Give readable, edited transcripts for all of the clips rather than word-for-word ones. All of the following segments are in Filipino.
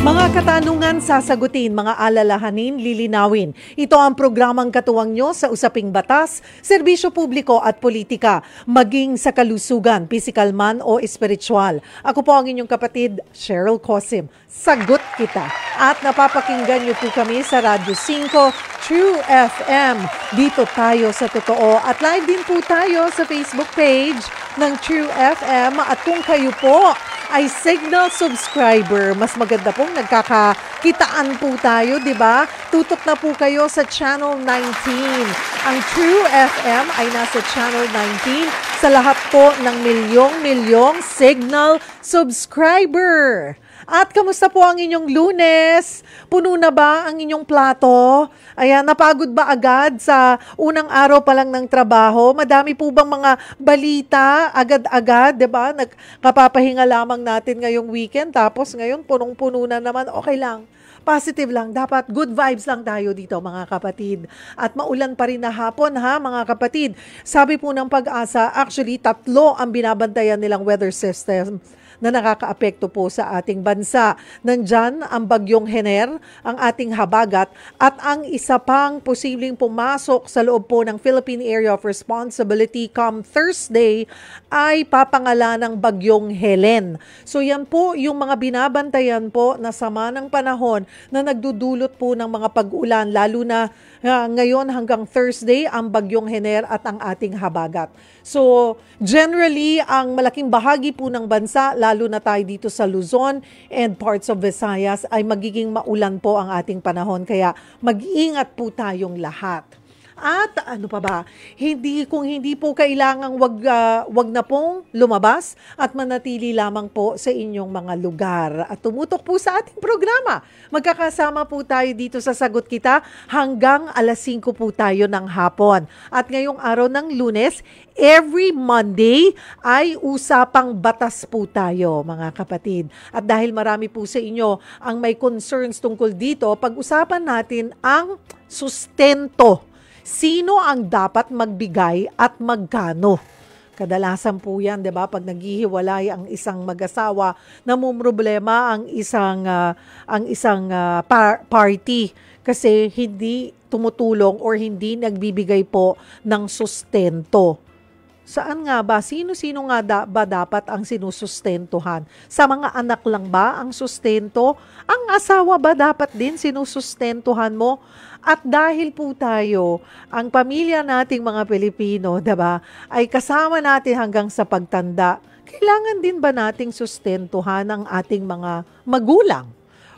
Mga katanungan sasagutin, mga alalahanin lilinawin. Ito ang programang katuwang nyo sa usaping batas, serbisyo publiko at politika, maging sa kalusugan, pisikal man o espiritual. Ako po ang inyong kapatid, Cheryl Cosim. Sagot kita. At napapakinggan nyo po kami sa Radyo 5, True FM. Dito tayo sa totoo. At live din po tayo sa Facebook page ng True FM. At kung kayo po ay Signal subscriber, mas maganda pong nagkakakitaan po tayo, di ba? Tutok na po kayo sa Channel 19. Ang True FM ay nasa Channel 19 sa lahat po ng milyong-milyong Signal subscriber. At kamusta po ang inyong Lunes? Puno na ba ang inyong plato? Ayan, napagod ba agad sa unang araw pa lang ng trabaho? Madami po bang mga balita agad-agad, 'di ba? Nagkapapahinga lamang natin ngayong weekend, tapos ngayon punong-puno na naman. Okay lang. Positive lang. Dapat good vibes lang tayo dito, mga kapatid. At maulan pa rin na hapon, ha, mga kapatid. Sabi po ng Pag-asa, actually, 3 ang binabantayan nilang weather system na nakakaapekto po sa ating bansa. Nandyan ang bagyong Hener, ang ating habagat, at ang isa pang posibleng pumasok sa loob po ng Philippine Area of Responsibility come Thursday ay papangalan ng bagyong Helen. So yan po yung mga binabantayan po na sama ng panahon na nagdudulot po ng mga pag-ulan, lalo na ngayon hanggang Thursday ang bagyong Hener at ang ating habagat. So, generally, ang malaking bahagi po ng bansa, lalo na tayo dito sa Luzon and parts of Visayas, ay magiging maulan po ang ating panahon. Kaya mag-ingat po tayong lahat. At ano pa ba, kung hindi po kailangang wag na pong lumabas at manatili lamang po sa inyong mga lugar. At tumutok po sa ating programa. Magkakasama po tayo dito sa Sagot Kita hanggang alas 5 po tayo ng hapon. At ngayong araw ng Lunes, every Monday ay usapang batas po tayo, mga kapatid. At dahil marami po sa inyo ang may concerns tungkol dito, pag-usapan natin ang sustento. Sino ang dapat magbigay at magkano? Kadalasan po yan, di ba? Pag naghihiwalay ang isang mag-asawa, namumroblema ang isang party kasi hindi tumutulong or hindi nagbibigay po ng sustento. Saan nga ba? Sino-sino nga ba dapat ang sinusustentuhan? Sa mga anak lang ba ang sustento? Ang asawa ba dapat din sinusustentuhan mo? At dahil po tayo, ang pamilya nating mga Pilipino, diba, ay kasama natin hanggang sa pagtanda, kailangan din ba nating sustentuhan ang ating mga magulang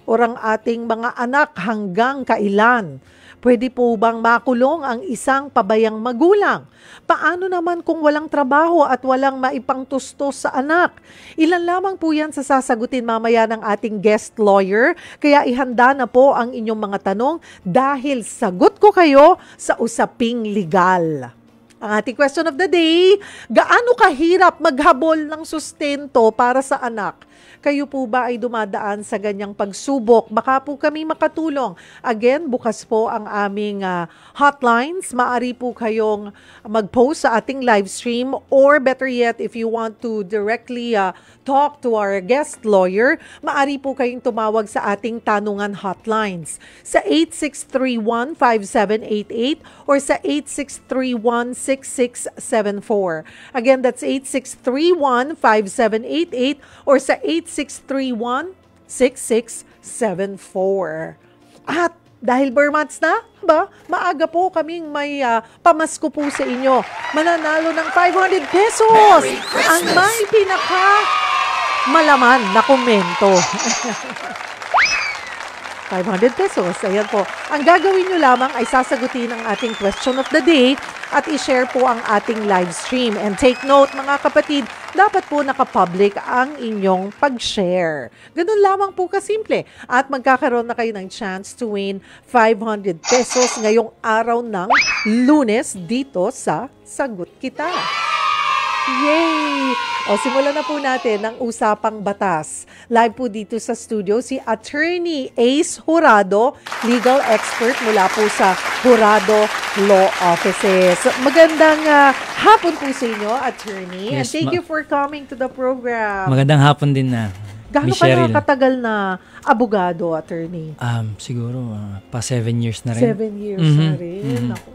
o ang ating mga anak hanggang kailan? Pwede po bang makulong ang isang pabayang magulang? Paano naman kung walang trabaho at walang maipangtustos sa anak? Ilan lamang po yan sa sasagutin mamaya ng ating guest lawyer. Kaya ihanda na po ang inyong mga tanong dahil sagot ko kayo sa usaping legal. Ang ating question of the day, gaano kahirap maghabol ng sustento para sa anak? Kayo po ba ay dumadaan sa ganyang pagsubok? Baka po kami makatulong. Again, bukas po ang aming hotlines. Maaari po kayong mag-post sa ating live stream, or better yet, if you want to directly talk to our guest lawyer, maaari po kayong tumawag sa ating tanungan hotlines sa 8631-5788 or sa 8631-6674. Again, that's 8631-5788 or sa 8631-6674. At dahil Burmats na, ba, maaga po kaming may pamasko po sa inyo. Mananalo ng 500 pesos ang may malaman na komento. 500 pesos. Ayan po. Ang gagawin nyo lamang ay sasagutin ang ating question of the day at i-share po ang ating live stream. And take note, mga kapatid, dapat po nakapublic ang inyong pag-share. Ganun lamang po kasimple. At magkakaroon na kayo ng chance to win 500 pesos ngayong araw ng Lunes dito sa Sagot Kita. Yay! O, simulan na po natin ang usapang batas. Live po dito sa studio si Attorney Ace Jurado, legal expert mula po sa Jurado Law Offices. Magandang hapon po sa inyo, Attorney. Yes, and thank you for coming to the program. Magandang hapon din na. Gaano Miss ka Cheryl. na katagal na abogado, attorney? Siguro, pa 7 years na rin. 7 years na rin. Ako.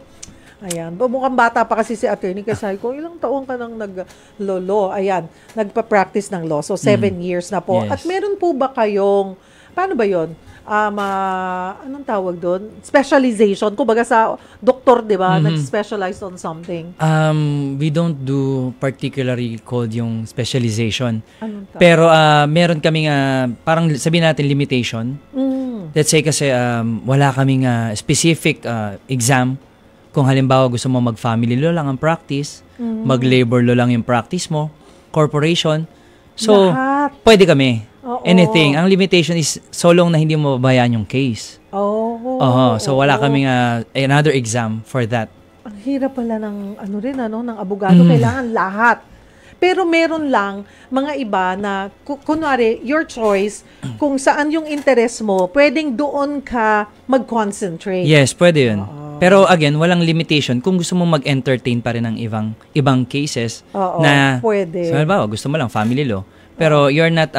Ayan. Mukhang bata pa kasi si attorney kasi sabi ko, ilang taon ka nang nag-lolo? Ayan, nagpa-practice ng law. So, 7 years na po. Yes. At meron po ba kayong, paano ba yon? Anong tawag doon? Specialization. Kumbaga sa doktor, di ba? Nag-specialize on something. We don't do particularly called yung specialization. Anong tawag? Pero meron kaming parang sabihin natin limitation. Let's say kasi wala kaming specific exam. Kung halimbawa gusto mo mag-family law lang ang practice, mag-labor law lang yung practice mo, corporation. So, Lahat. pwede kami. Oo. Anything. Ang limitation is so long na hindi mo mababayaan yung case. So, wala kaming another exam for that. Ang hirap pala ng ng abogado. Kailangan lahat. Pero meron lang mga iba na, kunwari, your choice, kung saan yung interest mo, pwedeng doon ka mag-concentrate. Yes, pwede yun. Pero again, walang limitation. Kung gusto mo mag-entertain pa rin ng ibang cases na, pwede. So, halimbawa, gusto mo lang family law. Pero you're not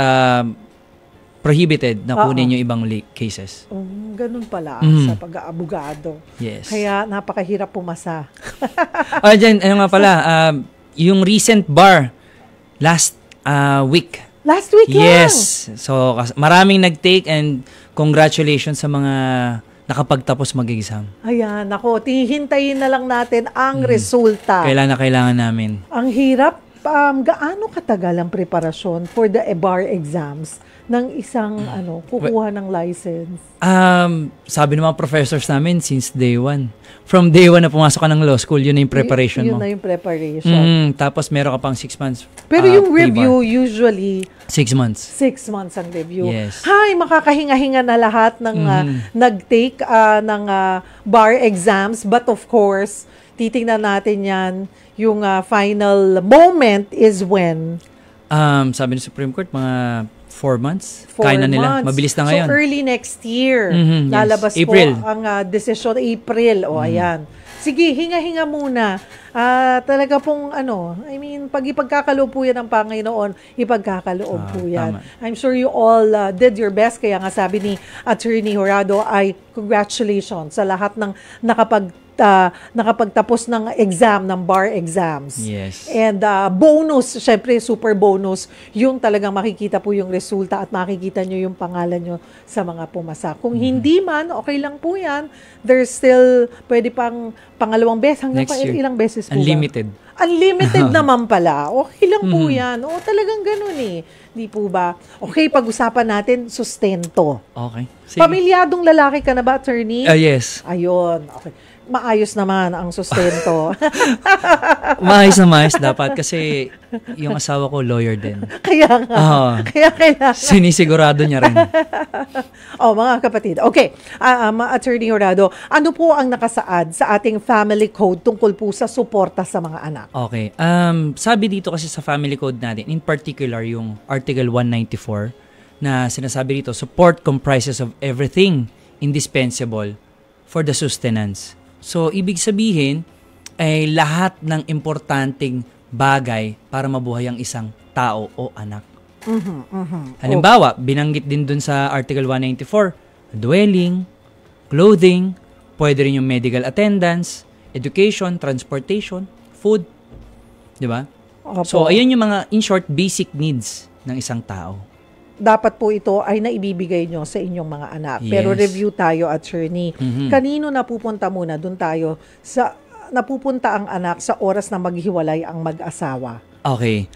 prohibited na kunin yung ibang cases. Ganun pala sa pag-aabogado. Yes. Kaya napakahirap pumasa. Dyan, ano nga pala, yung recent bar, last week. Last week lang? Yes. So, maraming nag-take and congratulations sa mga nakapagtapos mag-exam. Ayan, ako, hihintayin na lang natin ang resulta. Kailangan namin. Ang hirap. Gaano katagal ang preparasyon for the bar exams ng isang kukuha ng license? Sabi ng mga professors namin, since day one. From day one na pumasok ka ng law school, yun na yung preparation mo. Yun na yung preparation. Tapos meron ka pang 6 months. Pero yung review, usually, 6 months. 6 months ang review. Yes. Hay, makakahinga-hinga na lahat ng nag-take ng bar exams. But of course, titingnan natin yan. Yung final moment is when? Sabi ng Supreme Court, mga 4 months. 4 Kaya na nila. months. Mabilis na ngayon. So, early next year, Yes. lalabas April. po ang desisyon. April. Ayan. Sige, hinga-hinga muna. Talaga pong pag ipagkakaloob po yan ng Panginoon, ipagkakaloob po yan. Tama. I'm sure you all did your best. Kaya nga sabi ni Attorney Jurado ay congratulations sa lahat ng nakapagtapos ng exam, ng bar exams. Yes. And bonus, syempre super bonus, yung talagang makikita po yung resulta at makikita nyo yung pangalan nyo sa mga pumasa. Kung hindi man, okay lang po yan. There's still, pwede pang pangalawang beses. Hanggang Next year. ilang beses po Unlimited. ba? Unlimited naman pala. Okay lang po yan. O talagang ganun eh. Di po ba? Okay, pag-usapan natin, sustento. Okay. Sige. Pamilyadong lalaki ka na ba, attorney? Yes. Ayun. Okay. Maayos naman ang sustento. Maayos dapat kasi yung asawa ko lawyer din. Kaya nga. Kaya kailangan. Sinisigurado niya rin. Mga kapatid. Okay. Attorney Jurado, ano po ang nakasaad sa ating family code tungkol po sa suporta sa mga anak? Okay. Sabi dito kasi sa family code natin, in particular yung Article 194 na sinasabi dito, support comprises of everything indispensable for the sustenance. So, ibig sabihin, ay lahat ng importanteng bagay para mabuhay ang isang tao o anak. Halimbawa, binanggit din dun sa Article 194, dwelling, clothing, pwede rin yung medical attendance, education, transportation, food. Di ba? So, ayun yung mga, in short, basic needs ng isang tao. Dapat po ito ay naibibigay nyo sa inyong mga anak. Yes. Pero review tayo, attorney. Kanino napupunta muna? Doon tayo sa napupunta ang anak sa oras na maghiwalay ang mag-asawa. Okay.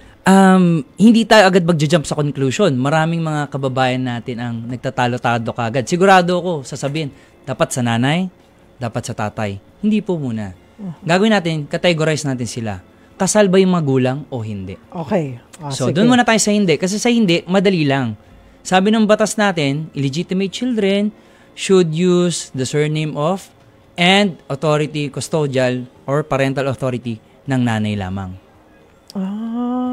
Hindi tayo agad mag-jump sa conclusion. Maraming mga kababayan natin ang nagtatalo-tado kagad. Sigurado ako, sasabihin, dapat sa nanay, dapat sa tatay. Hindi po muna. Gagawin natin, categorize natin sila. Kasal ba yung magulang o hindi? Okay. So, sige. doon muna tayo sa hindi. Kasi sa hindi, madali lang. Sabi ng batas natin, illegitimate children should use the surname of and authority custodial or parental authority ng nanay lamang.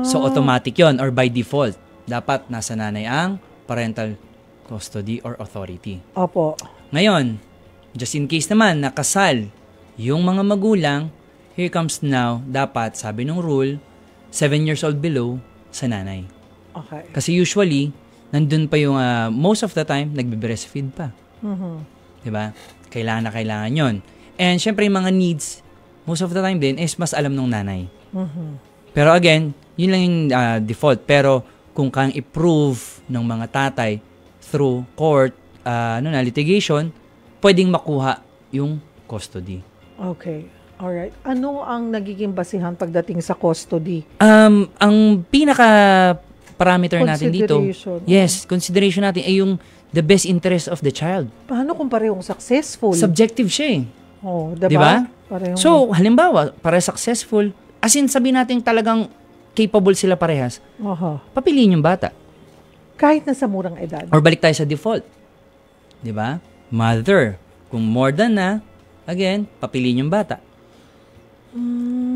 So, automatic yon or by default. Dapat nasa nanay ang parental custody or authority. Opo. Ngayon, just in case naman, nakasal yung mga magulang, here comes now, dapat, sabi ng rule, 7 years old below, sa nanay. Okay. Kasi usually, nandun pa yung, most of the time, nagbe-breastfeed pa. Mhm. Diba? Kailangan na kailangan yon. And syempre, yung mga needs, most of the time din, is mas alam ng nanay. Mhm. Pero again, yun lang yung default. Pero kung kang i-prove ng mga tatay through court, litigation, pwedeng makuha yung custody. Okay. Alright. Ano ang nagiging basihan pagdating sa custody? Ang pinaka parameter natin dito, Consideration. consideration natin ay yung the best interest of the child. Paano kung parehong successful? Subjective siya eh. Oh, Diba? diba? Parehong, So, halimbawa, para successful, as in sabihin natin talagang capable sila parehas, Aha. papiliin yung bata. Kahit na sa murang edad. Or balik tayo sa default. Diba? Mother. Kung more than na, again, papiliin yung bata.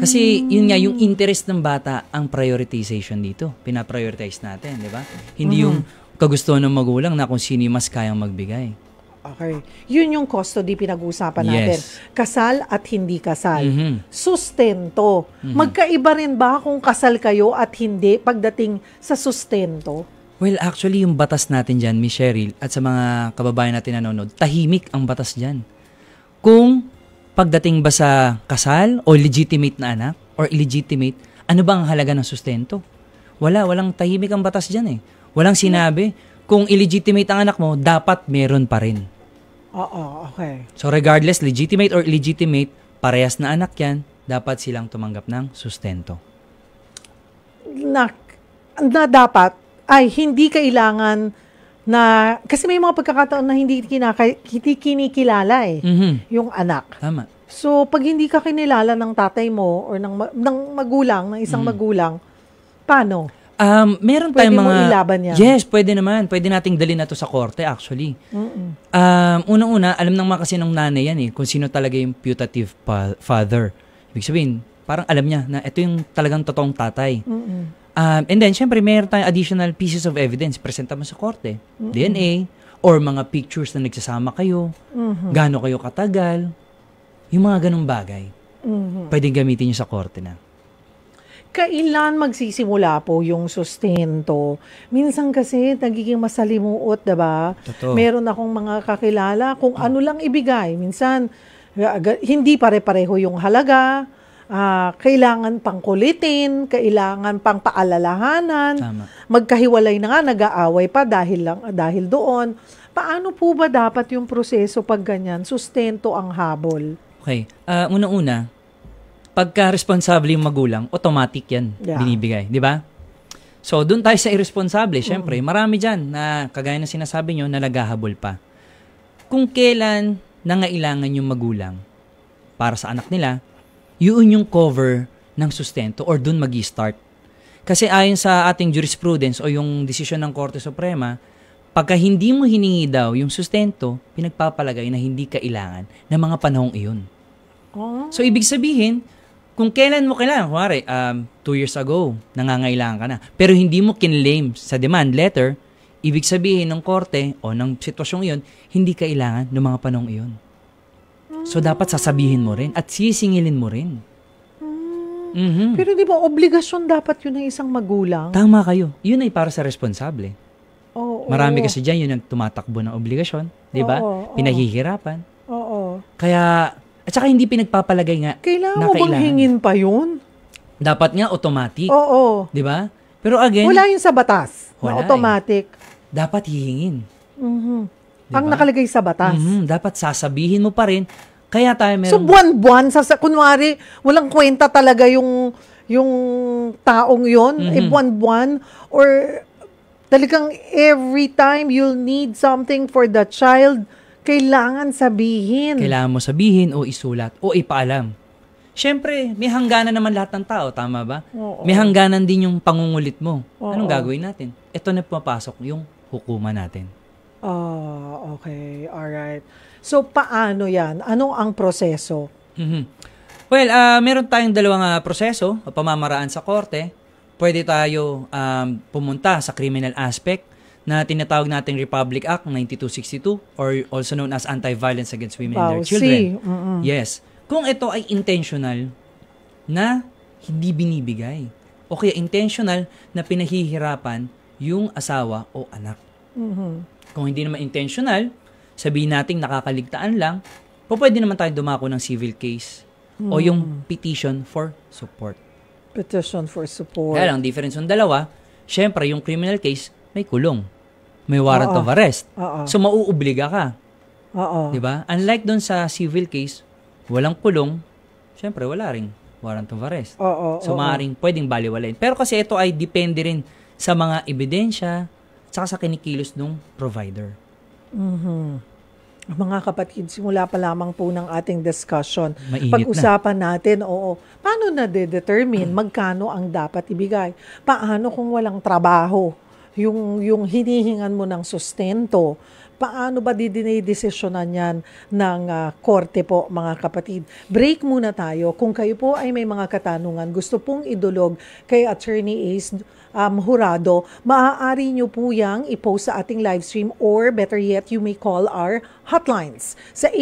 Kasi yun nga, yung interest ng bata ang prioritization dito. Pinaprioritize natin, di ba? Hindi yung kagustuhan ng magulang na kung sino yung mas kayang magbigay. Okay. Yun yung custody pinag-uusapan natin. Yes. Kasal at hindi kasal. Mhm. Sustento. Magkaiba rin ba kung kasal kayo at hindi pagdating sa sustento? Well, actually, yung batas natin dyan, Miss Cheryl, at sa mga kababayan natin nanonood, tahimik ang batas dyan. Kung pagdating ba sa kasal o legitimate na anak or illegitimate, ano ba ang halaga ng sustento? Walang tahimik ang batas dyan eh. Walang sinabi. Kung illegitimate ang anak mo, dapat meron pa rin. Oo, okay. So regardless, legitimate or illegitimate, parehas na anak yan, dapat silang tumanggap ng sustento. Na dapat ay hindi kailangan na, kasi may mga pagkakataon na hindi kinikilala eh, yung anak. Tama. So, pag hindi ka kinilala ng tatay mo or ng magulang, ng isang magulang, paano? Meron Pwede tayong mo mga... ilaban yan? Yes, pwede naman. Pwede nating dalhin na to sa korte actually. Unang-una, alam ng mga kasi ng nanay yan eh, kung sino talaga yung putative father. Ibig sabihin, parang alam niya na ito yung talagang totoong tatay. And then, syempre, mayroon tayong additional pieces of evidence. Presenta mo sa korte. DNA, or mga pictures na nagsasama kayo. Gaano kayo katagal. Yung mga ganong bagay. Pwedeng gamitin nyo sa korte na. Kailan magsisimula po yung sustento? Minsan kasi nagiging masalimuot, diba? Totoo. Meron akong mga kakilala kung ano lang ibigay. Minsan, hindi pare-pareho yung halaga. Kailangan pang kulitin, kailangan pang paalalahanan. Tama. Magkahiwalay na nga, nag-aaway pa dahil doon. Paano po ba dapat yung proseso pag ganyan? Sustento ang habol. Okay. Unang-una, pagka responsable yung magulang, automatic yan binibigay. Di ba? So, doon tayo sa irresponsable. Siyempre, marami dyan na, kagaya na sinasabi nyo, na naghahabol pa. Kung kailan nangailangan yung magulang para sa anak nila, yun yung cover ng sustento or dun mag-i-start. Kasi ayon sa ating jurisprudence o yung desisyon ng Korte Suprema, pagka hindi mo hiningi daw yung sustento, pinagpapalagay na hindi kailangan ng mga panahong iyon. So, ibig sabihin, kung kailan mo kailangan, kunwari, 2 years ago, nangangailangan ka na, pero hindi mo kinlaim sa demand letter, ibig sabihin ng korte o ng sitwasyong iyon, hindi kailangan ng mga panahong iyon. So, dapat sasabihin mo rin at sisingilin mo rin. Pero di ba, obligasyon dapat yun ng isang magulang? Tama kayo. Yun ay para sa responsable. Oo. Marami kasi dyan yun ang tumatakbo ng obligasyon. Di ba? Oo. Pinahihirapan. Oo. Kaya, at saka hindi pinagpapalagay nga Kailangan na mo bang hingin pa yun? Dapat nga automatic. Oo. Di ba? Pero again, Wala yun sa batas. Wala Na automatic. dapat hihingin. Ang nakalagay sa batas. Dapat sasabihin mo pa rin. Kaya tayo So, meron... buwan-buwan, kunwari, walang kwenta talaga yung taong yon, buwan-buwan, or talagang every time you'll need something for the child, kailangan sabihin. Kailangan mo sabihin o isulat o ipaalam. Siyempre, may hangganan naman lahat ng tao, tama ba? Oo. May hangganan din yung pangungulit mo. Oo. Anong gagawin natin? Ito na pumapasok yung hukuman natin. Okay. Alright. So, paano yan? Ano ang proseso? Well, meron tayong dalawang proseso o pamamaraan sa korte. Pwede tayo pumunta sa criminal aspect na tinatawag nating Republic Act 9262 or also known as Anti-Violence Against Women and Their Children. Yes. Kung ito ay intentional na hindi binibigay o kaya intentional na pinahihirapan yung asawa o anak. Kung hindi naman intentional, sabihin natin nakakaligtaan lang, pwede naman tayo dumako ng civil case o yung petition for support. Petition for support. Kaya lang, difference ng dalawa, syempre, yung criminal case, may kulong. May warrant of arrest. So, mauobliga ka. Diba? Unlike dun sa civil case, walang kulong, syempre, wala ring warrant of arrest. So, maaaring pwedeng baliwalain. Pero kasi ito ay depende rin sa mga ebidensya, saka sa kinikilos ng provider. Mga kapatid, simula pa lamang po ng ating discussion. Mainit Pag-usapan natin, paano na-determine magkano ang dapat ibigay? Paano kung walang trabaho? Yung hinihingan mo ng sustento, paano ba didesisyonan yan ng korte po, mga kapatid? Break muna tayo. Kung kayo po ay may mga katanungan, gusto pong idulog kay Attorney Ace Jurado, maaari nyo po yang i-post sa ating live stream or better yet, you may call our hotlines sa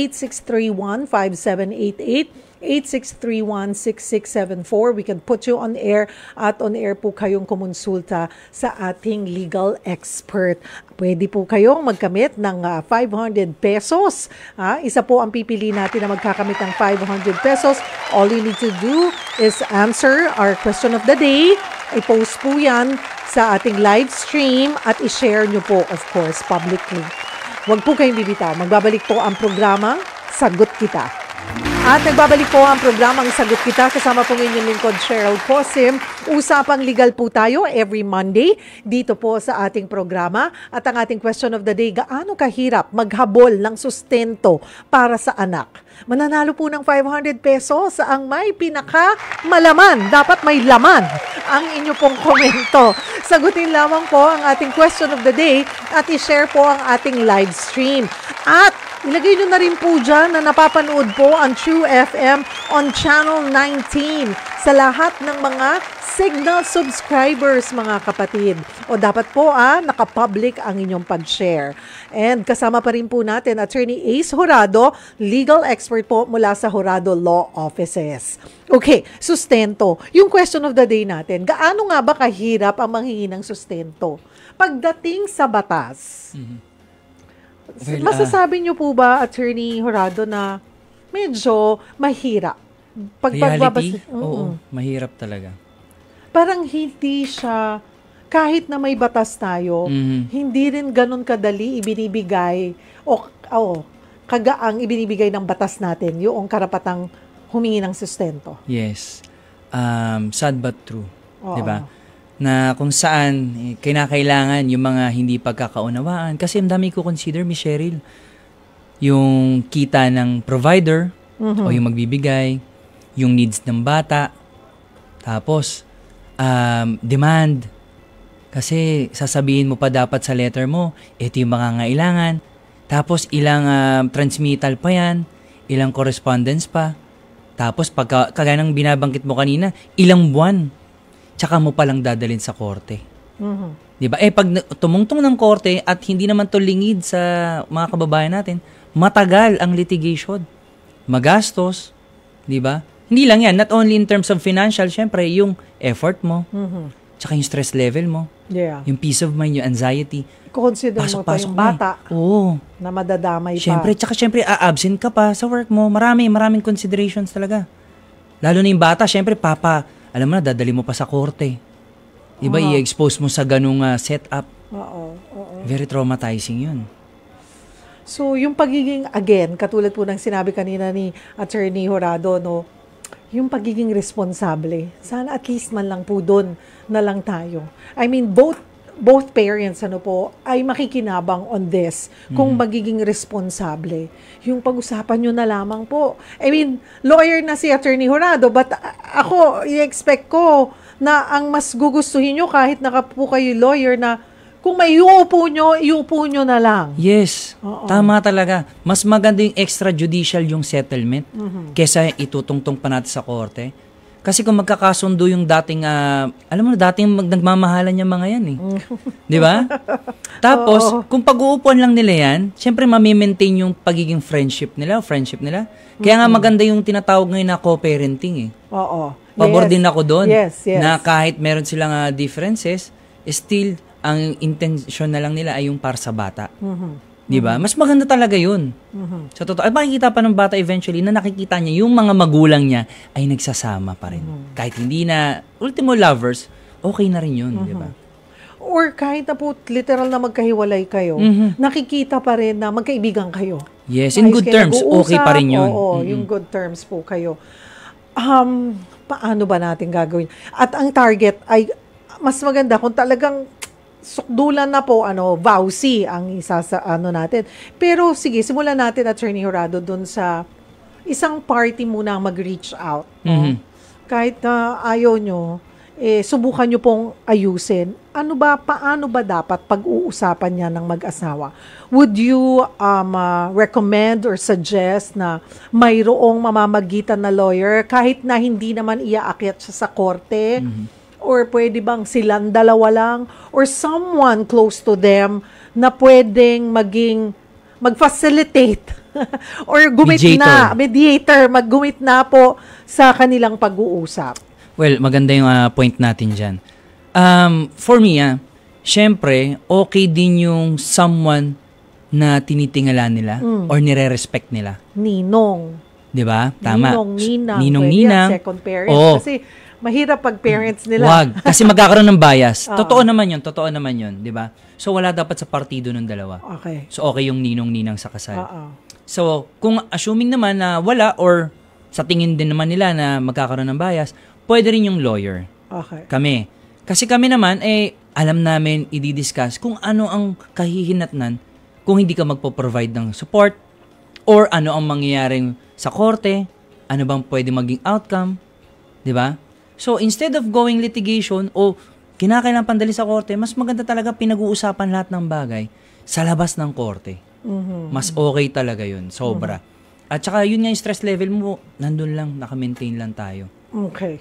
8631-5788, 8631-6674. We can put you on air at on air po kayong kumonsulta sa ating legal expert. Pwede po kayong magkamit ng 500 pesos. Isa po ang pipili natin na magkakamit ng 500 pesos. All you need to do is answer our question of the day. I-post po yan sa ating live stream at i-share nyo po, of course, publicly. Huwag po kayong bibitaw. Magbabalik po ang programa, Sagot Kita. At nagbabalik po ang programang Sagot Kita kasama pong inyong lingkod Cheryl Cosim. Usapang legal po tayo every Monday dito po sa ating programa. At ang ating question of the day, gaano kahirap maghabol ng sustento para sa anak? Mananalo po ng 500 pesos ang may pinakamalaman. Dapat may laman ang inyo pong komento. Sagutin lamang po ang ating question of the day at i-share po ang ating live stream. At ilagay nyo na rin po dyan na napapanood po ang True FM on Channel 19 sa lahat ng mga Signal subscribers, mga kapatid. O dapat po nakapublic ang inyong pag-share. And kasama pa rin po natin Attorney Ace Jurado, legal expert po mula sa Jurado Law Offices. Okay, sustento. Yung question of the day natin, gaano nga ba kahirap ang manghingi ng sustento pagdating sa batas? Masasabi niyo po ba, Attorney Jurado, na medyo mahirap? Reality? Oo, mahirap talaga. Parang hindi siya, kahit na may batas tayo, hindi rin ganun kadali ibinibigay o kagaang ibinibigay ng batas natin yung karapatang humingi ng sustento. Yes. Sad but true. Diba? Na kung saan kinakailangan yung mga hindi pagkakaunawaan. Kasi ang dami ko consider, Miss Cheryl, yung kita ng provider o yung magbibigay, yung needs ng bata, tapos demand. Kasi sasabihin mo pa dapat sa letter mo, ito yung mga ngailangan. Tapos ilang transmittal pa yan, ilang correspondence pa. Tapos kagaya ng binabanggit mo kanina, ilang buwan, tsaka mo palang dadalhin sa korte. Diba? Pag tumungtong ng korte at hindi naman to lingid sa mga kababayan natin, matagal ang litigation. Magastos. Diba? Hindi lang yan, not only in terms of financial, syempre, yung effort mo, tsaka yung stress level mo, yung peace of mind, yung anxiety. Consider mo pa yung bata na madadamay syempre, pa. Tsaka syempre, absent ka pa sa work mo. Maraming considerations talaga. Lalo na yung bata, syempre, alam mo na, dadali mo pa sa korte. Diba, i-expose mo sa ganung setup. Very traumatizing yun. So, yung pagiging, again, katulad po ng sinabi kanina ni Attorney Jurado, no, yung pagiging responsable, sana at least man lang po doon na lang tayo. I mean, both parents ay makikinabang on this kung magiging responsable. Yung pag-usapan nyo na lamang po. I mean, lawyer na si Attorney Jurado, but ako, i-expect ko na ang mas gugustuhin nyo kahit nakapo kayo lawyer na kung may iuupo nyo na lang. Yes, tama talaga. Mas maganda yung extrajudicial yung settlement kesa itutungtong pa natin sa korte. Kasi kung magkakasundo yung dating, dating nagmamahalan yung mga yan eh. Di ba? Tapos, kung pag-uupuan lang nila yan, syempre mamimaintain yung pagiging friendship nila. Kaya nga maganda yung tinatawag ngayon na co-parenting eh. Pabor din ako doon. Yes. Na kahit meron silang differences, still, ang intention na lang nila ay yung para sa bata. Di ba? Mas maganda talaga yun. Sa totoo. At makikita pa ng bata eventually na nakikita niya yung mga magulang niya ay nagsasama pa rin. Kahit hindi na ultimo lovers, okay na rin yun. Di ba? Or kahit na po literal na magkahiwalay kayo, nakikita pa rin na magkaibigan kayo. Yes, in good terms, okay pa rin yun. Oo, yung good terms po kayo. Paano ba natin gagawin? At ang target ay mas maganda kung talagang sukdulan na po, vowsy ang isa sa natin. Pero sige, simulan natin, Attorney Jurado, dun sa isang party muna ang mag-reach out. No? Kahit na ayaw nyo, subukan nyo pong ayusin. Paano ba dapat pag-uusapan niya ng mag-asawa? Would you recommend or suggest na mayroong mamamagitan na lawyer kahit na hindi naman iaakyat siya sa korte? Or pwede bang silang dalawa lang? Or someone close to them na pwedeng mag-facilitate or mediator, mag-gumit na po sa kanilang pag-uusap? Well, maganda yung point natin dyan. For me, syempre, okay din yung someone na tinitingala nila or nire-respect nila. Ninong. Diba? Tama. Ninong-ninang. Ninong-ninang. Second parents. Kasi mahirap pag parents nila. Wag. Kasi magkakaroon ng bias. Totoo naman yun. Diba? So, wala dapat sa partido ng dalawa. Okay. So, okay yung ninong-ninang sa kasal. So, kung assuming naman na wala or sa tingin din naman nila na magkakaroon ng bias, pwede rin yung lawyer. Okay. Kami. Kasi kami naman, alam namin i-discuss kung ano ang kahihinatnan kung hindi ka magpo-provide ng support or ano ang mangyayaring sa korte, ano bang pwede maging outcome, di ba? So, instead of going litigation o kinakailangan pandali sa korte, mas maganda talaga pinag-uusapan lahat ng bagay sa labas ng korte. Mas okay talaga yun, sobra. At saka yun nga yung stress level mo, nandun lang, naka-maintain lang tayo. Okay.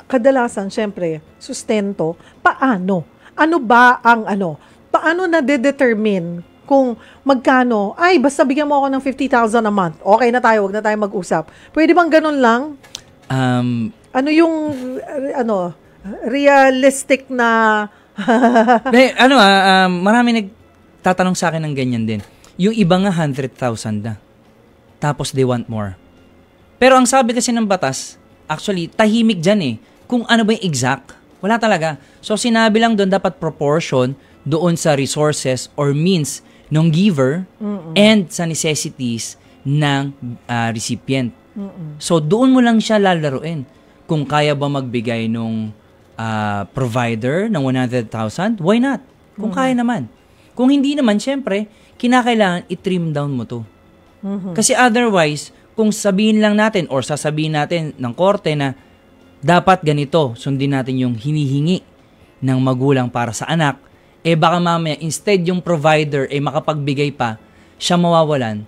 Kadalasan, syempre, sustento, paano? Ano ba ang Paano na-determine kung magkano? Ay, basta bigyan mo ako ng 50,000 a month. Okay na tayo, wag na tayo mag-usap. Pwede bang ganun lang? Ano yung, realistic na... Marami nagtatanong sa akin ng ganyan din. Yung iba nga 100,000 na. Tapos they want more. Pero ang sabi kasi ng batas, actually, tahimik dyan kung ano ba yung exact. Wala talaga. So, sinabi lang doon dapat proportion doon sa resources or means ng giver and sa necessities ng recipient. So, doon mo lang siya lalaruin. Kung kaya ba magbigay nung provider ng 100,000, why not? Kung kaya naman. Kung hindi naman, syempre, kinakailangan i-trim down mo to. Kasi otherwise, kung sabihin lang natin or sasabihin natin ng korte na dapat ganito, sundin natin yung hinihingi ng magulang para sa anak, baka mamaya, instead yung provider makapagbigay pa, siya mawawalan,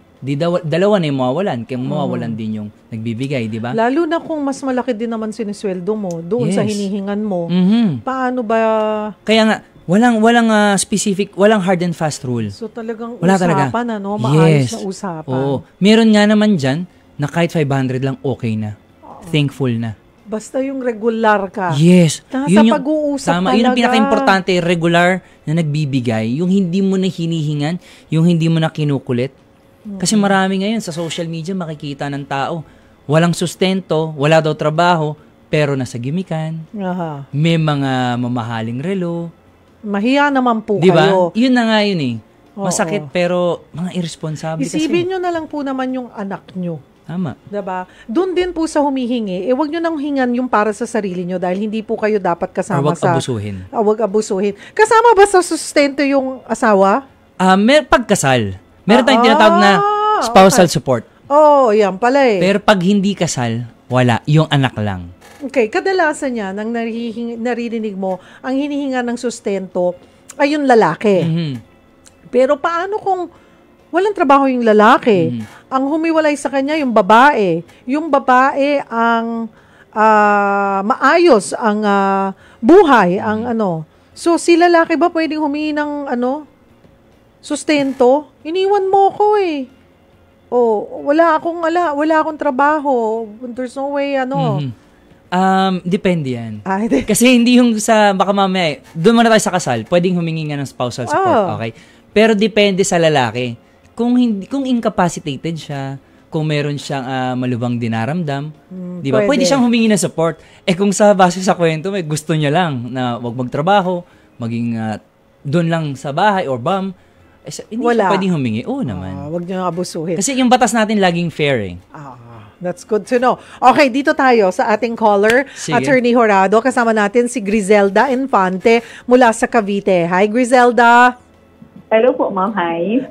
dalawa na yung mawawalan, kaya mawawalan din yung nagbibigay, di ba? Lalo na kung mas malaki din naman sinisweldo mo doon sa hinihingan mo. Paano ba? Kaya nga, walang specific, walang hard and fast rule. So talagang wala usapan talaga. Maayos na usapan. Oo. Meron nga naman dyan na kahit 500 lang okay na. Thankful na. Basta yung regular ka. Yes. Nasa pag-uusap talaga. Yun ang pinaka-importante, regular na nagbibigay. Yung hindi mo na hinihingan, yung hindi mo na kinukulit. Kasi marami ngayon sa social media makikita ng tao, walang sustento, wala daw trabaho, pero nasa gimikan. May mga mamahaling relo. Mahiya naman po diba? Kayo. Yun na nga yun Masakit pero mga irresponsible kasi. Isipin nyo na lang po naman yung anak nyo. Tama. Diba? Doon din po sa humihingi, wag nyo nang hingan yung para sa sarili nyo dahil hindi po kayo dapat kasama wag abusuhin. Wag abusuhin. Kasama ba sa sustento yung asawa? Pagkasal. Meron tayong tinatawag na spousal support. Yan pala Pero pag hindi kasal, wala. Yung anak lang. Okay, kadalasan niya, nang naririnig mo, ang hinihinga ng sustento ay yung lalaki. Pero paano kung walang trabaho yung lalaki? Ang humiwalay sa kanya yung babae. Yung babae ang maayos ang buhay, ang So, si lalaki ba pwedeng humingi ng sustento? Iniwan mo ko wala akong trabaho. There's no way, Depende yan. Hindi. Kasi hindi yung sa, baka mamaya, doon muna tayo sa kasal, pwedeng humingi nga ng spousal support, okay? Pero depende sa lalaki. Kung incapacitated siya, kung meron siyang malubhang dinaramdam, di ba? Pwede siyang humingi ng support. Kung sa base sa kwento, may gusto niya lang na wag magtrabaho, maging doon lang sa bahay or hindi siya pwedeng humingi. Oo naman. Wag niyo abusuhin. Kasi yung batas natin laging fair. That's good to know. Okay, dito tayo sa ating caller, Sige. Attorney Horado. Kasama natin si Griselda Infante mula sa Cavite. Hi, Griselda. Hello po, ma'am. Hi.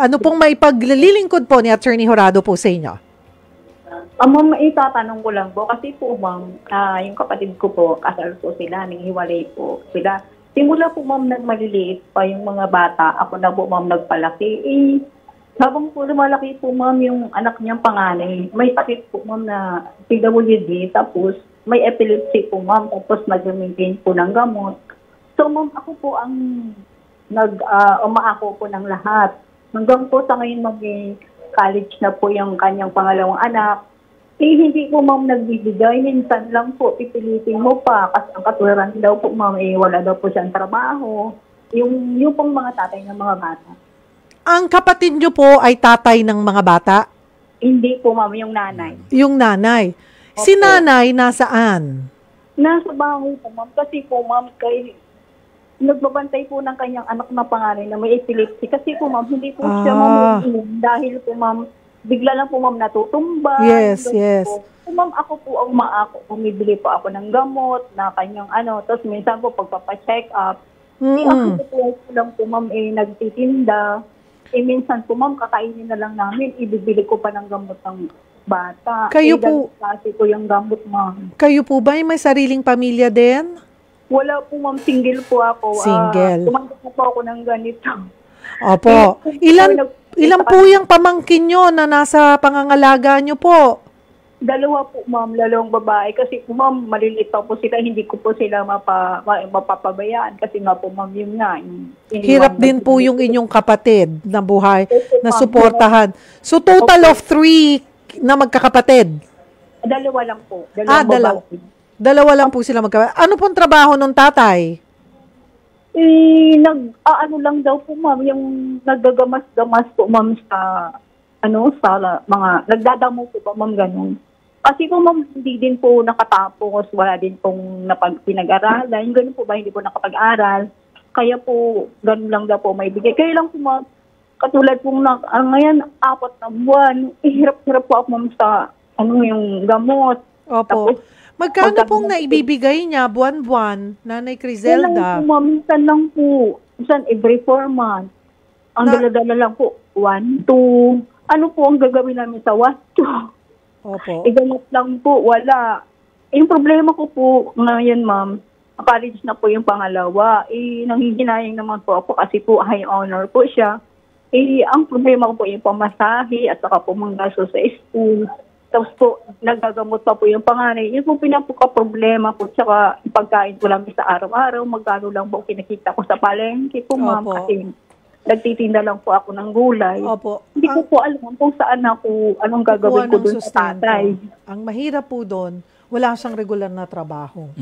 Ano pong may paglilingkod po ni Attorney Horado po sa inyo? Ma'am, itatanong ko lang po. Kasi po, ma'am, yung kapatid ko po, kasal po sila, nanghiwalay po sila. Simula po, ma'am, nagmaliliit pa yung mga bata. Ako na po, ma'am, nagpalaki. Habang po lumalaki po, ma'am, yung anak niyang panganay, may sakit po, ma'am, na PWD, tapos may epilepsy po, ma'am, tapos nag-maintain po ng gamot. So, ma'am, ako po ang umaako po ng lahat. Hanggang po sa ngayon mag-college na po yung kanyang pangalawang anak. Hindi po, ma'am, nagbibigay. Minsan lang po, pipilitin mo pa. Kasi ang katwiran daw po, ma'am, wala daw po siyang trabaho. Yung pong mga tatay ng mga bata. Ang kapatid niyo po ay tatay ng mga bata? Hindi po, ma'am, yung nanay. Yung nanay. Si nanay nasaan? Nasa bahay po, ma'am. Kasi po, ma'am, nagbabantay po ng kanyang anak na panganay na may epilepsy. Kasi po, ma'am, hindi po siya mamuhin. Dahil po, ma'am, bigla lang po, ma'am, natutumba. Yes. Po, ma'am, ako po ang bumibili po ako ng gamot na kanyang Tapos minsan po, pagpapacheck up. Ako po lang po, ma'am, nagtitinda. Minsan po, ma'am, kakainin na lang namin. Ibibili ko pa ng gamot ng bata. Kayo po? Kasi po yung gamot, ma'am. Kayo po ba may sariling pamilya din? Wala po, ma'am. Single po ako. Single. Tumanggap na po ako ng ganito. Opo. Ilan po yung pamangkin nyo na nasa pangangalaga nyo po? Dalawa po, ma'am. Dalawang babae. Kasi po, ma'am, maliliit pa po sila. Hindi ko po sila mapapabayaan. Kasi nga po, ma'am, yun nga. Hirap din po yung inyong kapatid na buhay, na suportahan. So, total of 3 na magkakapatid? Dalawa lang po. Dalawa lang po sila magkakapatid. Ano pong trabaho ng tatay? Ano lang daw po, ma'am, yung naggagamas-gamas po, ma'am, sa mga, nagdadamo po ba, ma'am, ganun. Kasi po, ma'am, hindi din po nakatapos, wala din pong pinag-aralan, ganun po ba, hindi po nakapag-aral. Kaya po, ganun lang daw po may bigay. Kaya lang po, ma'am, katulad po ngayon, 4 na buwan, hirap-hirap po ako, ma'am, sa, yung gamot. Opo. Tapos, magkano pong naibibigay niya buwan-buwan, Nanay Griselda? Minsan lang po. Minsan every 4 months. Ang dala-dala lang po, 1, 2. Ano po ang gagawin namin sa 1, 2? Opo. Ganit lang po, wala. Yung problema ko po ngayon, ma'am, college na po yung pangalawa. Nanghihinayang naman po ako kasi po high honor po siya. Ang problema ko po yung pamasahe at saka po mga gasto sa school. Tapos po, nagagamot pa po yung panganay. Yun po pinapaka-problema po. Tsaka pagkain ko lang sa araw-araw, magkano lang po kinakita ko sa palengke po, ma'am. Kasi nagtitinda lang po ako ng gulay. Opo. Hindi ko po alam kung saan anong gagawin ko dun sa tatay. Ang mahirap po doon, wala siyang regular na trabaho.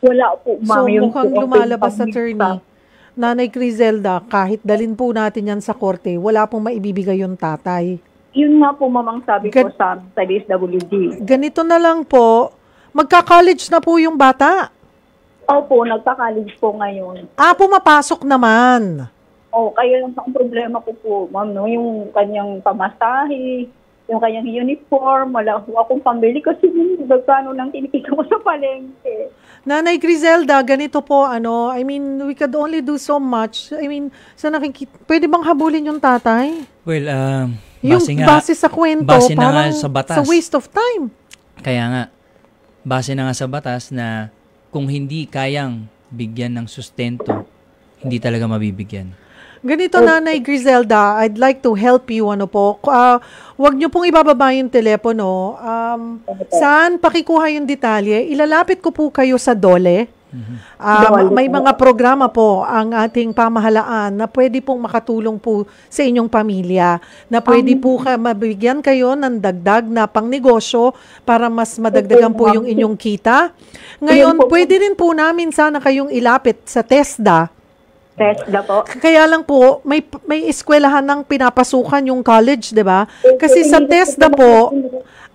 Wala po, ma'am. So mukhang lumalabas, attorney, Nanay Griselda, kahit dalin po natin yan sa korte, wala pong maibibigay yung tatay. Yun nga po, ma'am, ang sabi ko sa DSWD. Ganito na lang po, magka-college na po yung bata. Opo, nagka-college po ngayon. Pumapasok naman. Kaya lang ang problema ko po, ma'am, yung kanyang pamasahe, yung kanyang uniform, wala po akong pambili kasi magkano lang kinikita ko sa palengke. Nanay Griselda, ganito po, we could only do so much. Pwede bang habulin yung tatay? Well, base sa kwento, base na nga sa batas. Sa waste of time. Kaya nga, base na nga sa batas na kung hindi kayang bigyan ng sustento, hindi talaga mabibigyan. Ganito, Nanay Griselda, I'd like to help you. Huwag niyo pong ibababa yung telepono. Saan pakikuha yung detalye? Ilalapit ko po kayo sa DOLE. May mga programa po ang ating pamahalaan na pwede pong makatulong po sa inyong pamilya, na pwede po mabigyan kayo ng dagdag na pangnegosyo para mas madagdagan po yung inyong kita. Ngayon, pwede rin po namin sana kayong ilapit sa TESDA. TESDA po. Kaya lang po, may eskwelahan ng pinapasukan yung college, di ba? Kasi sa TESDA po,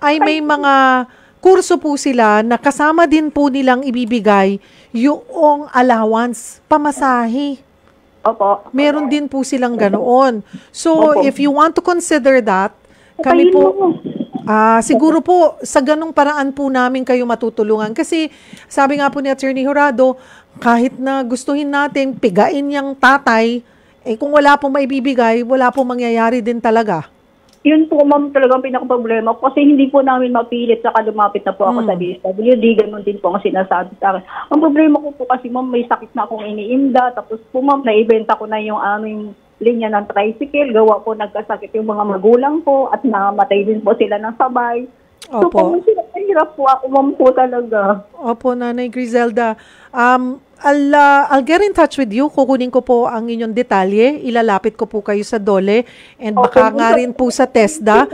ay may mga kurso po sila na kasama din po nilang ibibigay yung allowance, pamasahe. Opo. Meron din po silang ganoon. So, if you want to consider that, kami po, siguro po, sa ganong paraan po namin kayo matutulungan. Kasi, sabi nga po ni Attorney Jurado, kahit na gustuhin natin pigain yung tatay, kung wala pong maibibigay, wala pong mangyayari din talaga. Yun po, ma'am, talagang pinaka-problema ko kasi hindi po namin mapilit saka lumapit na po ako sa DSWD. Ganun din po ang sinasabi sa akin. Ang problema ko po kasi, ma'am, may sakit na akong iniinda. Tapos po, ma'am, naibenta ko na yung aming linya ng tricycle. Gawa po, nagkasakit yung mga magulang ko at namatay din po sila ng sabay. So, Opo. kung hirap po ako, ma'am, po talaga. Opo, Nanay Griselda. I'll get in touch with you. Kukunin ko po ang inyong detalye. Ilalapit ko po kayo sa DOLE. And baka nga rin po sa TESDA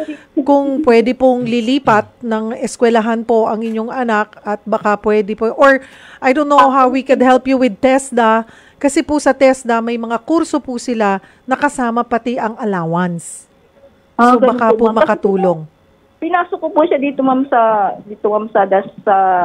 kung pwede pong lilipat ng eskwelahan po ang inyong anak at baka pwede po. Or I don't know how we could help you with TESDA. Kasi po sa TESDA may mga kurso po sila na kasama pati ang allowance. So baka po makatulong. Pinasok ko po siya dito, ma'am, sa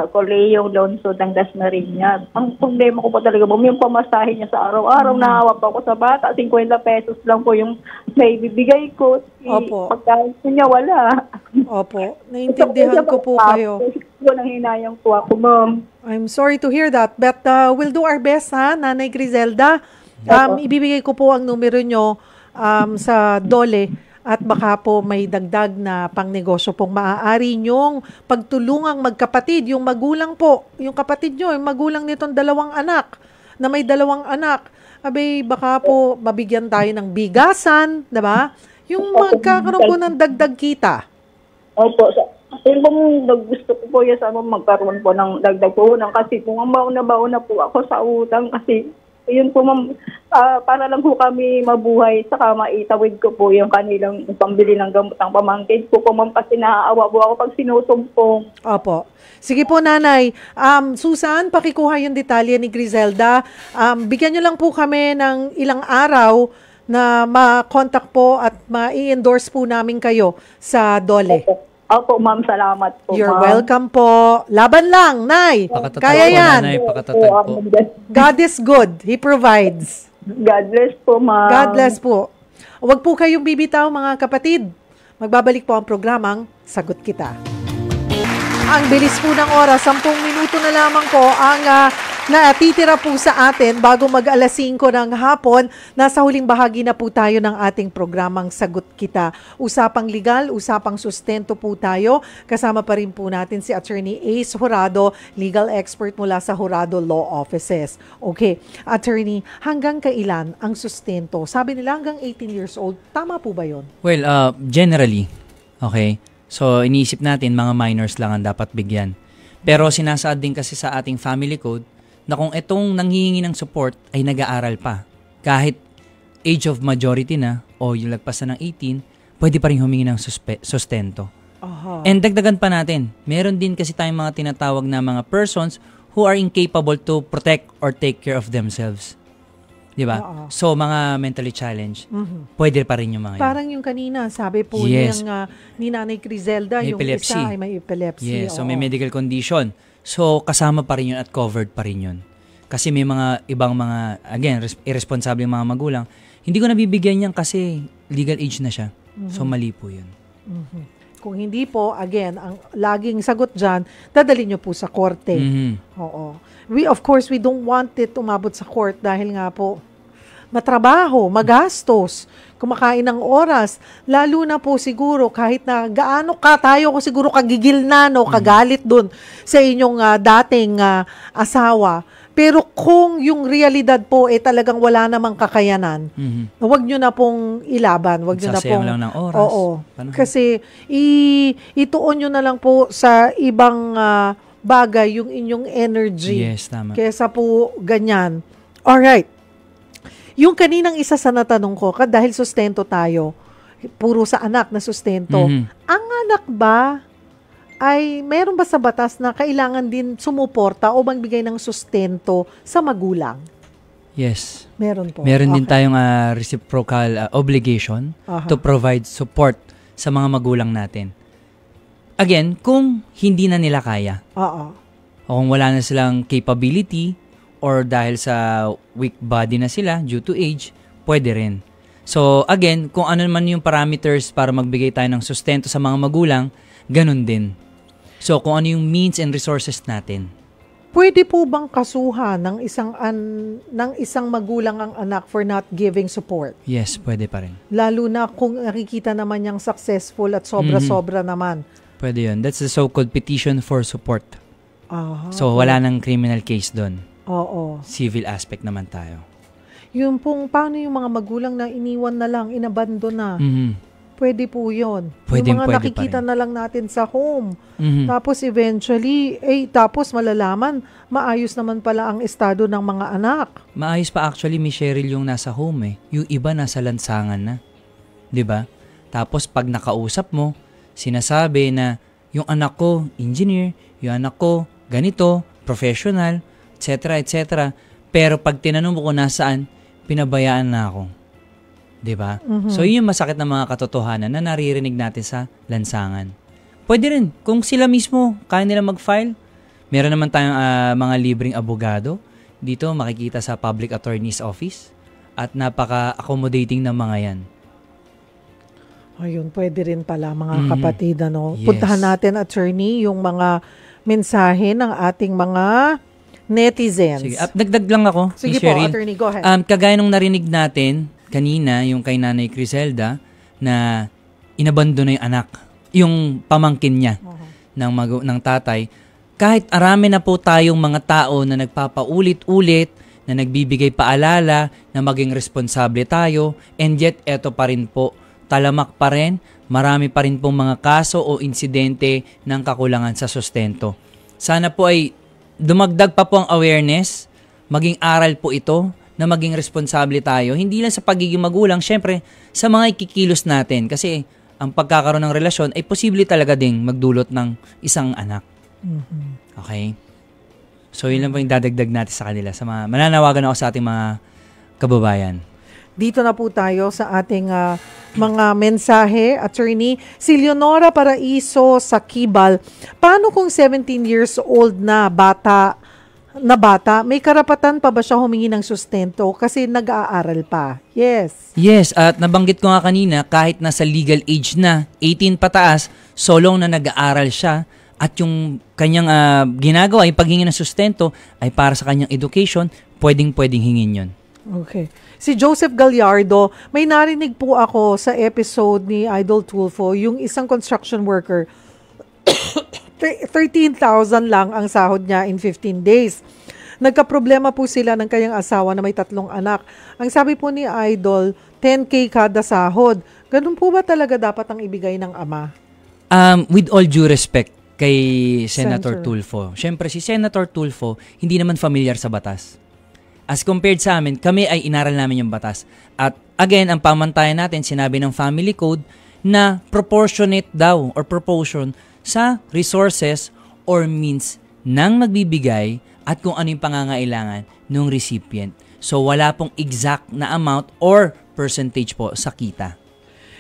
Colegio Lonso ng Dasmariñas. Ang problema ko po talaga, ma'am, yung pamasahe niya sa araw-araw. Nahawa pa ako sa bata. 50 pesos lang po yung may bibigay ko. Opo. Pagkain niya, wala. Opo. Naiintindihan ko po kayo. Nang hinayang po ako, ma'am. I'm sorry to hear that. But we'll do our best, ha, Nanay Griselda. Ibibigay ko po ang numero nyo sa DOLE. At baka po may dagdag na pangnegosyo pong maaari nyong pagtulungang magkapatid. Yung magulang po, yung kapatid nyo, yung magulang nitong 2 anak, na may 2 anak. Abay, baka po mabigyan tayo ng bigasan, diba? Yung magkakaroon po ng dagdag kita. Opo. Yung pong gusto ko po yung magkaroon po ng dagdag po kasi kung baon na po ako sa utang kasi yun po, ma'am, para lang po kami mabuhay saka maitawid ko po yung kanilang pambili ng gamot ng pamangkin po, ma'am, kasi naaawa po ako pag sinusumpong. Opo. Sige po, Nanay. Susan, pakikuha yung detalye ni Griselda. Bigyan nyo lang po kami ng ilang araw na ma-contact po at ma-endorse po namin kayo sa DOLE. Opo, ma'am, salamat po, You're ma'am. welcome po. Laban lang, Nay. Pakatatag Kaya po, yan. Nanay, pakatatag po. God is good. He provides. God bless po, ma'am. God bless po. Huwag po kayong bibitaw, mga kapatid. Magbabalik po ang programang Sagot Kita. Ang bilis po ng oras, 10 minuto na lamang po ang natitira po sa atin bago mag-alas 5 ng hapon. Nasa huling bahagi na po tayo ng ating programang Sagot Kita. Usapang legal, usapang sustento po tayo. Kasama pa rin po natin si Attorney Ace Jurado, legal expert mula sa Jurado Law Offices. Okay, Attorney, hanggang kailan ang sustento? Sabi nila hanggang 18 years old. Tama po ba yun? Well, generally, okay, so iniisip natin mga minors lang ang dapat bigyan. Pero sinasaad din kasi sa ating family code na kung itong nanghihingi ng support ay nag-aaral pa, kahit age of majority na o yung lagpas na ng 18, pwede pa rin humingi ng sustento. And dagdagan pa natin, meron din kasi tayong mga tinatawag na mga persons who are incapable to protect or take care of themselves. Diba? So, mga mentally challenged, pwede pa rin yung mga yun. Parang yung kanina, sabi po Yes. ni Nanay Griselda, May yung epilepsy. isa ay may epilepsy. Yes, so may medical condition. So, kasama pa rin yun at covered pa rin yun. Kasi may mga ibang mga, again, irresponsible mga magulang, hindi ko nabibigyan yan kasi legal age na siya. So, mali po yun. Kung hindi po, again, ang laging sagot dyan, dadalhin nyo po sa korte. Oo. Of course, we don't want it umabot sa court dahil nga po, matrabaho, magastos, kumakain ng oras, lalo na po siguro kahit na gaano ka tayo ko siguro kagigil na, no, kagalit dun sa inyong dating asawa. Pero kung yung realidad po talagang wala namang kakayanan, huwag nyo na pong ilaban. Huwag nyo na Sasayang pong... lang ng oras. Oo. Paano? Kasi ituon nyo na lang po sa ibang bagay yung inyong energy. Yes, tama. Kesa po ganyan. Alright. Yung kaninang isa sa natanong ko, dahil sustento tayo, puro sa anak na sustento, ang anak ba ay meron ba sa batas na kailangan din sumuporta o magbigay ng sustento sa magulang? Yes. Meron po. Meron din tayong reciprocal obligation to provide support sa mga magulang natin. Again, kung hindi na nila kaya. O kung wala na silang capability or dahil sa weak body na sila due to age, pwede rin. So, again, kung ano man yung parameters para magbigay tayo ng sustento sa mga magulang, ganun din. So, kung ano yung means and resources natin. Pwede po bang kasuhan ng isang magulang ang anak for not giving support? Yes, pwede pa rin. Lalo na kung nakikita naman niyang successful at sobra-sobra naman. Pwede yun. That's the so-called petition for support. So, wala nang criminal case doon. Oo. Civil aspect naman tayo. Yung pong, paano yung mga magulang na iniwan na lang, inabandon na? Pwede po yun. Yung mga nakikita na lang natin sa home. Tapos eventually, tapos malalaman, maayos naman pala ang estado ng mga anak. Maayos pa actually, Miss Cheryl, yung nasa home eh. Yung iba nasa lansangan na. 'Di ba? Tapos pag nakausap mo, sinasabi na yung anak ko, engineer, yung anak ko, ganito, professional, etc. etc. Pero pag tinanong mo kung nasaan, pinabayaan na ako. 'Di ba? So yun yung masakit na mga katotohanan na naririnig natin sa lansangan. Pwede rin kung sila mismo kaya nila mag-file. Meron naman tayong mga libreng abogado dito makikita sa Public Attorney's Office at napaka-accommodating ng mga 'yan. Ayun, pwede rin pala mga kapatid, ano. Yes. Puntahan natin, attorney, yung mga mensahe ng ating mga netizens. Sige, dagdag lang ako. Sige po, attorney, go ahead. Kagaya nung narinig natin kanina, yung kay Nanay Criselda, na inabando na yung anak, yung pamangkin niya ng tatay. Kahit arami na po tayong mga tao na nagpapaulit-ulit, na nagbibigay paalala, na maging responsable tayo, and yet eto pa rin po, talamak pa rin, marami pa rin pong mga kaso o insidente ng kakulangan sa sustento. Sana po ay dumagdag pa po ang awareness, maging aral po ito, na maging responsable tayo. Hindi lang sa pagiging magulang, syempre, sa mga ikikilos natin. Kasi ang pagkakaroon ng relasyon ay posible talaga ding magdulot ng isang anak. Okay? So, yun lang po yung dadagdag natin sa kanila. Mananawagan ako sa ating mga kababayan. Dito na po tayo sa ating mga mensahe, attorney. Si Leonora Paraiso sa Kibal, paano kung 17 years old na bata, may karapatan pa ba siya humingi ng sustento kasi nag-aaral pa? Yes. Yes, at nabanggit ko nga kanina, kahit nasa legal age na, 18 pataas, so long na nag-aaral siya, at yung kanyang ginagawa, yung paghingi ng sustento, ay para sa kanyang education, pwedeng hingin yun. Okay. Si Joseph Gallardo, may narinig po ako sa episode ni Idol Tulfo, yung isang construction worker, 13,000 lang ang sahod niya in 15 days. Nagkaproblema po sila ng kanyang asawa na may 3 anak. Ang sabi po ni Idol, 10K kada sahod. Ganun po ba talaga dapat ang ibigay ng ama? With all due respect kay Senator Tulfo. Siyempre, si Senator Tulfo, hindi naman familiar sa batas. As compared sa amin, kami ay inaral namin yung batas. At again, ang pamantayan natin, sinabi ng Family Code na proportionate daw or proportion sa resources or means ng magbibigay at kung ano yung pangangailangan ng recipient. So, wala pong exact na amount or percentage po sa kita.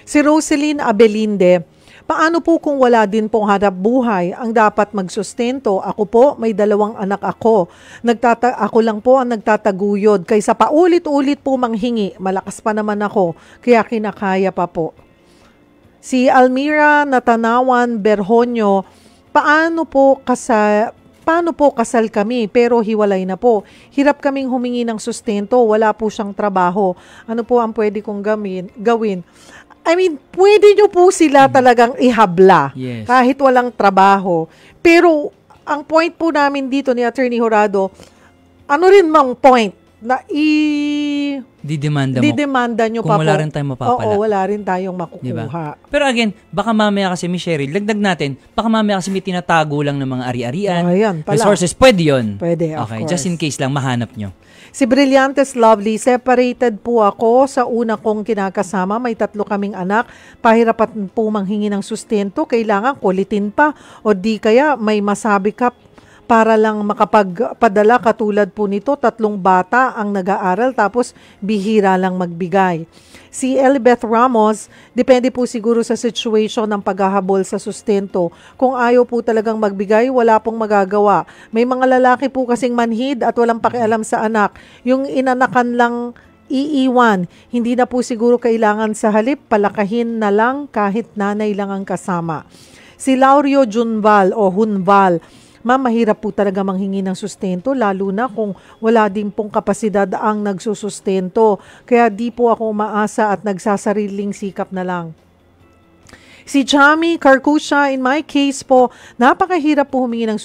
Si Roseline Abelinde, paano po kung wala din pong hanap buhay ang dapat magsustento? Ako po, may 2 anak ako. Ako lang po ang nagtataguyod kaysa paulit-ulit po manghingi. Malakas pa naman ako, kaya kinakaya pa po. Si Almira Natanawan Berhonyo, paano po kasal kami pero hiwalay na po? Hirap kaming humingi ng sustento, wala po siyang trabaho. Ano po ang pwede kong gawin? I mean, pwede nyo po sila talagang ihabla kahit walang trabaho. Pero ang point po namin dito ni Attorney Jurado, ano rin mang point na didemanda nyo kung pa wala po. rin tayong mapapala. Oo, wala rin tayong makukuha. Diba? Pero again, baka mamaya kasi, Miss Cheryl, dagdag natin, baka mamaya kasi may tinatago lang ng mga ari-arian, Ayan, pala. resources, pwede yun. Pwede, of okay, course. just in case lang, mahanap nyo. Si Brillantes Lovely, separated po ako sa una kong kinakasama. May 3 kaming anak. Pahirapan po manghingi ng sustento. Kailangan kulitin pa. O di kaya may masabi ka para lang makapagpadala. Katulad po nito, 3 bata ang nag-aaral tapos bihira lang magbigay. Si Elbeth Ramos, depende po siguro sa situation ng paghahabol sa sustento. Kung ayaw po talagang magbigay, wala pong magagawa. May mga lalaki po kasing manhid at walang pakialam sa anak. Yung inanakan lang iiwan, hindi na po siguro kailangan sa halip, palakahin na lang kahit nanay lang ang kasama. Si Laurio Junval o Hunval, ma'am, mahirap po talaga manghingi ng sustento, lalo na kung wala din pong kapasidad ang nagsusustento. Kaya di po ako umaasa at nagsasariling sikap na lang. Si Chami Carcusa, in my case po, napakahirap po humingi ng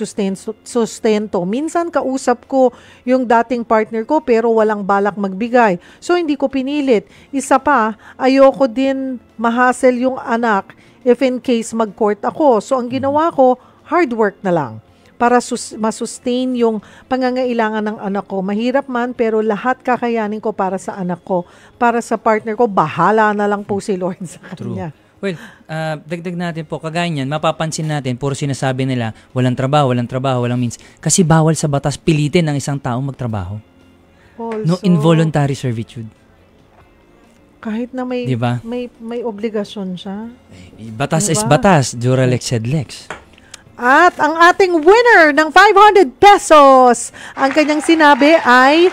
sustento. Minsan kausap ko yung dating partner ko pero walang balak magbigay. So hindi ko pinilit. Isa pa, ayoko din mahasel yung anak if in case mag-court ako. So ang ginawa ko, hard work na lang para masustain yung pangangailangan ng anak ko. Mahirap man, pero lahat kakayanin ko para sa anak ko. Para sa partner ko, bahala na lang po si Lord sa kanya. True. Well, dagdag natin po, kagaya niyan, mapapansin natin, puro sinasabi nila, walang trabaho, walang means. Kasi bawal sa batas pilitin ng isang taong magtrabaho. Also, No involuntary servitude. Kahit na may, diba? may obligasyon siya. Batas diba? is batas, jura lex sed lex. At ang ating winner ng 500 pesos, ang kanyang sinabi ay,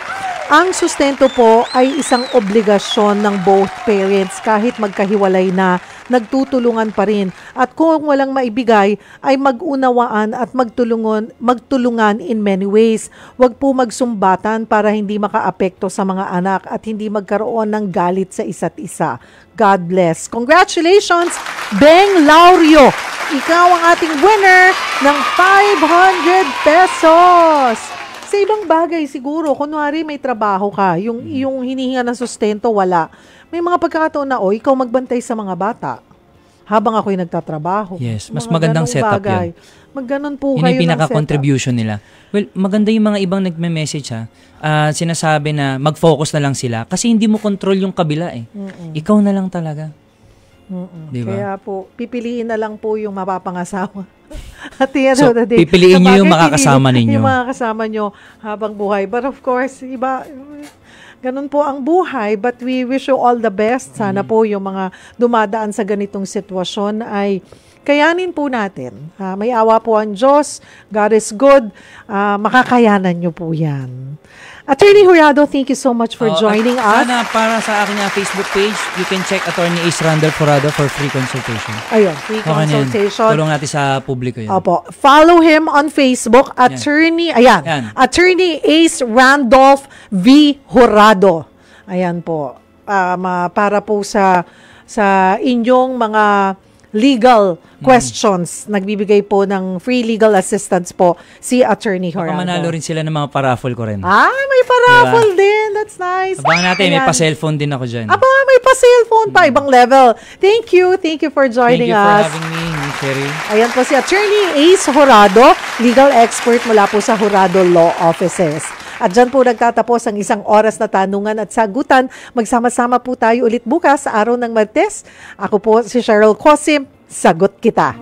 ang sustento po ay isang obligasyon ng both parents kahit magkahiwalay na, nagtutulungan pa rin. At kung walang maibigay, ay mag-unawaan at magtulungan in many ways. Huwag po magsumbatan para hindi makaapekto sa mga anak at hindi magkaroon ng galit sa isa't isa. God bless. Congratulations, Beng Laurio! Ikaw ang ating winner ng 500 pesos. Sa ibang bagay siguro, kunwari may trabaho ka, yung hinihinga ng sustento, wala. May mga pagkakataon na, ikaw magbantay sa mga bata habang ako'y nagtatrabaho. Yes, mas Mga magandang ganong setup bagay. yun. Magganon po Yun kayo yung pinaka-contribution nila. Well, maganda yung mga ibang nagme-message ha. Sinasabi na mag-focus na lang sila kasi hindi mo control yung kabila eh. Ikaw na lang talaga. Diba? Kaya po, pipiliin na lang po yung mapapangasawa. At the end of the day, pipiliin nyo yung makakasama ninyo. Yung makakasama nyo habang buhay. But of course, iba, ganun po ang buhay. But we wish you all the best. Sana po yung mga dumadaan sa ganitong sitwasyon ay kayanin po natin. May awa po ang Diyos. God is good. Makakayanan nyo po yan. Attorney Jurado, thank you so much for joining us. Sana para sa aking Facebook page, you can check Attorney Ace Randall Jurado for free consultation. Ayun, free consultation. Tulong natin sa publiko yan. Opo. Follow him on Facebook, Attorney Ace Randolph V. Jurado. Ayan po. Para po sa inyong mga legal questions. Nagbibigay po ng free legal assistance po si Attorney Jurado. Baka manalo rin sila ng mga paraffle ko rin. May paraffle din. That's nice. Abangan natin, may pa-cellphone din ako dyan. May pa-cellphone pa. Ibang level. Thank you for joining us. Thank you for having me, Sherry. Ayan po si Attorney Ace Jurado, legal expert mula po sa Jurado Law Offices. At dyan po nagtatapos ang 1 oras na tanungan at sagutan. Magsama-sama po tayo ulit bukas sa araw ng Martes. Ako po si Cheryl Cosim. Sagot kita.